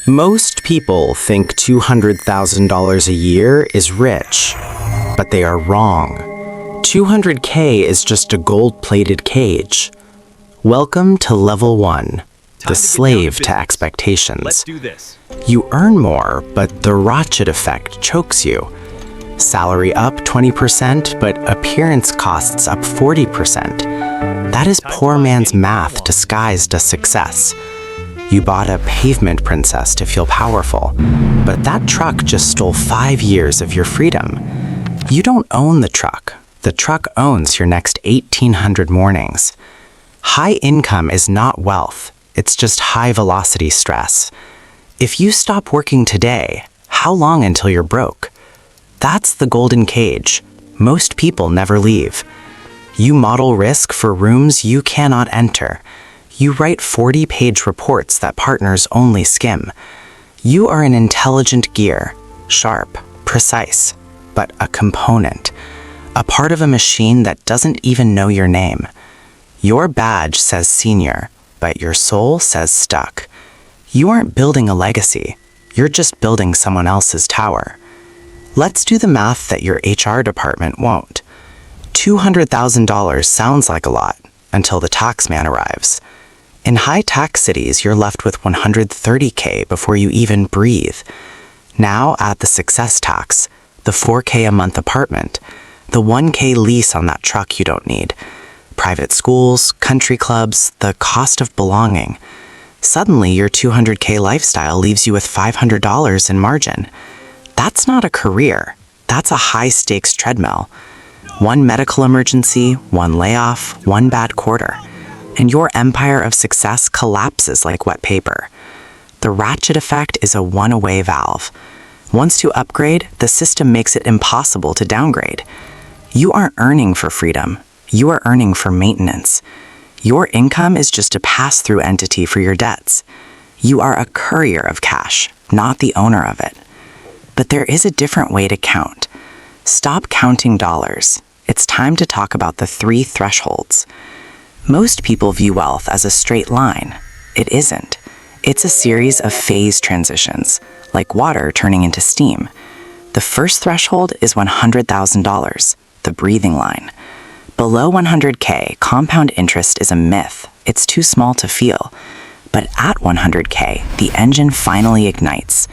Most people think $200,000 a year is rich, but they are wrong. $200K is just a gold-plated cage. Welcome to Level 1, the slave to expectations. Let's do this. You earn more, but the Ratchet Effect chokes you. Salary up 20%, but appearance costs up 40%. That is poor man's math disguised as success. You bought a Pavement Princess to feel powerful, but that truck just stole 5 years of your freedom. You don't own the truck. The truck owns your next 1,800 mornings. High income is not wealth. It's just high-velocity stress. If you stop working today, how long until you're broke? That's the golden cage. Most people never leave. You model risk for rooms you cannot enter. You write 40-page reports that partners only skim. You are an intelligent gear, sharp, precise, but a component, a part of a machine that doesn't even know your name. Your badge says senior, but your soul says stuck. You aren't building a legacy. You're just building someone else's tower. Let's do the math that your HR department won't. $200,000 sounds like a lot until the tax man arrives. In high-tax cities, you're left with $130K before you even breathe. Now add the success tax, the $4K a month apartment, the $1K lease on that truck you don't need, private schools, country clubs, the cost of belonging. Suddenly, your $200K lifestyle leaves you with $500 in margin. That's not a career. That's a high-stakes treadmill. One medical emergency, one layoff, one bad quarter, and your empire of success collapses like wet paper. The Ratchet Effect is a one-way valve. Once you upgrade, the system makes it impossible to downgrade. You aren't earning for freedom. You are earning for maintenance. Your income is just a pass-through entity for your debts. You are a courier of cash, not the owner of it. But there is a different way to count. Stop counting dollars. It's time to talk about the 3 thresholds. Most people view wealth as a straight line. It isn't. It's a series of phase transitions, like water turning into steam. The first threshold is $100,000, the breathing line. Below 100K, compound interest is a myth. It's too small to feel. But at 100K, the engine finally ignites.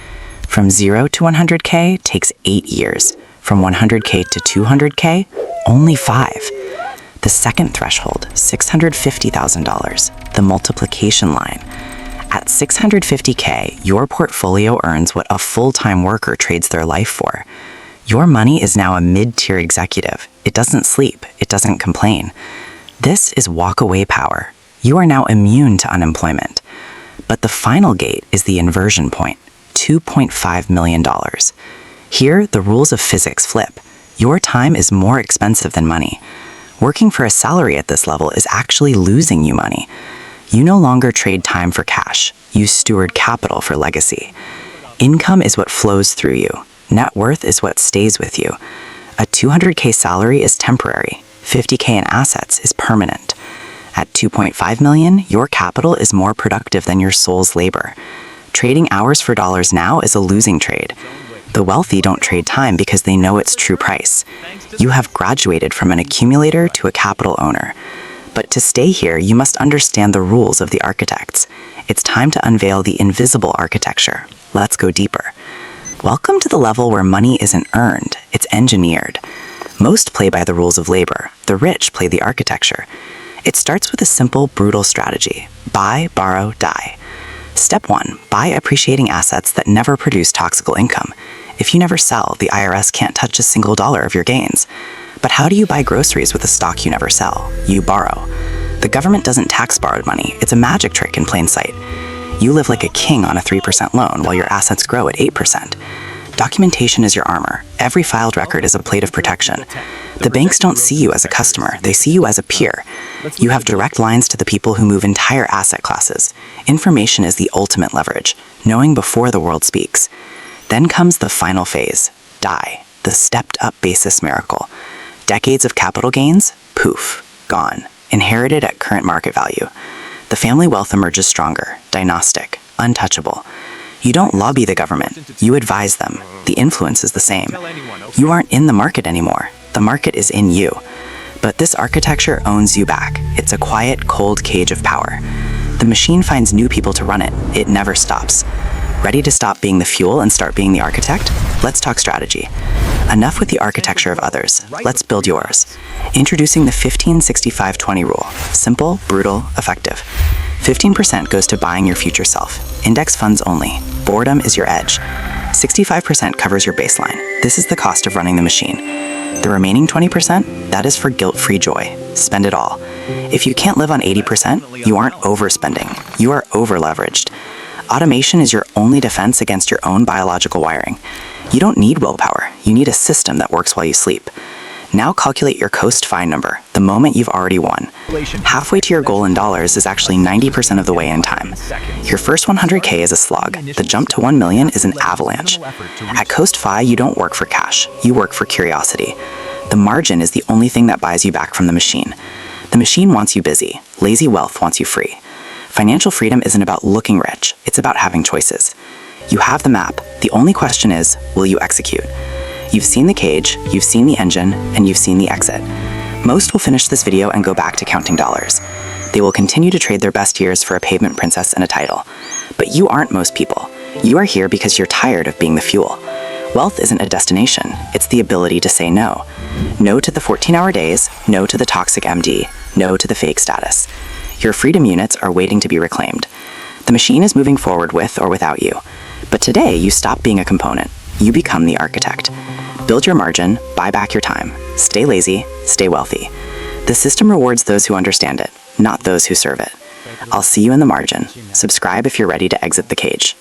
From 0 to 100K takes 8 years. From 100K to 200K, only 5. The second threshold, $650,000, the multiplication line. At 650K, your portfolio earns what a full-time worker trades their life for. Your money is now a mid-tier executive. It doesn't sleep. It doesn't complain. This is walk-away power. You are now immune to unemployment. But the final gate is the inversion point, $2.5 million. Here, the rules of physics flip. Your time is more expensive than money. Working for a salary at this level is actually losing you money. You no longer trade time for cash. You steward capital for legacy. Income is what flows through you. Net worth is what stays with you. A 200K salary is temporary. 50K in assets is permanent. At 2.5 million, your capital is more productive than your soul's labor. Trading hours for dollars now is a losing trade. The wealthy don't trade time because they know its true price. You have graduated from an accumulator to a capital owner. But to stay here, you must understand the rules of the architects. It's time to unveil the invisible architecture. Let's go deeper. Welcome to the level where money isn't earned, it's engineered. Most play by the rules of labor. The rich play the architecture. It starts with a simple, brutal strategy. Buy, borrow, die. Step 1, buy appreciating assets that never produce taxable income. If you never sell, the IRS can't touch a single dollar of your gains. But how do you buy groceries with a stock you never sell? You borrow. The government doesn't tax borrowed money. It's a magic trick in plain sight. You live like a king on a 3% loan while your assets grow at 8%. Documentation is your armor. Every filed record is a plate of protection. The banks don't see you as a customer. They see you as a peer. You have direct lines to the people who move entire asset classes. Information is the ultimate leverage, knowing before the world speaks. Then comes the final phase, die, the stepped-up basis miracle. Decades of capital gains, poof, gone, inherited at current market value. The family wealth emerges stronger, dynastic, untouchable. You don't lobby the government, you advise them. The influence is the same. You aren't in the market anymore. The market is in you. But this architecture owns you back. It's a quiet, cold cage of power. The machine finds new people to run it. It never stops. Ready to stop being the fuel and start being the architect? Let's talk strategy. Enough with the architecture of others. Let's build yours. Introducing the 15-65-20 rule. Simple, brutal, effective. 15% goes to buying your future self. Index funds only. Boredom is your edge. 65% covers your baseline. This is the cost of running the machine. The remaining 20%, that is for guilt-free joy. Spend it all. If you can't live on 80%, you aren't overspending. You are over-leveraged. Automation is your only defense against your own biological wiring. You don't need willpower. You need a system that works while you sleep. Now calculate your coast fine number, the moment you've already won. Halfway to your goal in dollars is actually 90% of the way in time. Your first 100K is a slog. The jump to 1 million is an avalanche. At Coast Fi, you don't work for cash. You work for curiosity. The margin is the only thing that buys you back from the machine. The machine wants you busy. Lazy wealth wants you free. Financial freedom isn't about looking rich. It's about having choices. You have the map. The only question is, will you execute? You've seen the cage, you've seen the engine, and you've seen the exit. Most will finish this video and go back to counting dollars. They will continue to trade their best years for a Pavement Princess and a title. But you aren't most people. You are here because you're tired of being the fuel. Wealth isn't a destination, it's the ability to say no. No to the 14-hour days, no to the toxic MD, no to the fake status. Your freedom units are waiting to be reclaimed. The machine is moving forward with or without you. But today, you stop being a component. You become the architect. Build your margin, buy back your time. Stay lazy, stay wealthy. The system rewards those who understand it, not those who serve it. I'll see you in the margin. Subscribe if you're ready to exit the cage.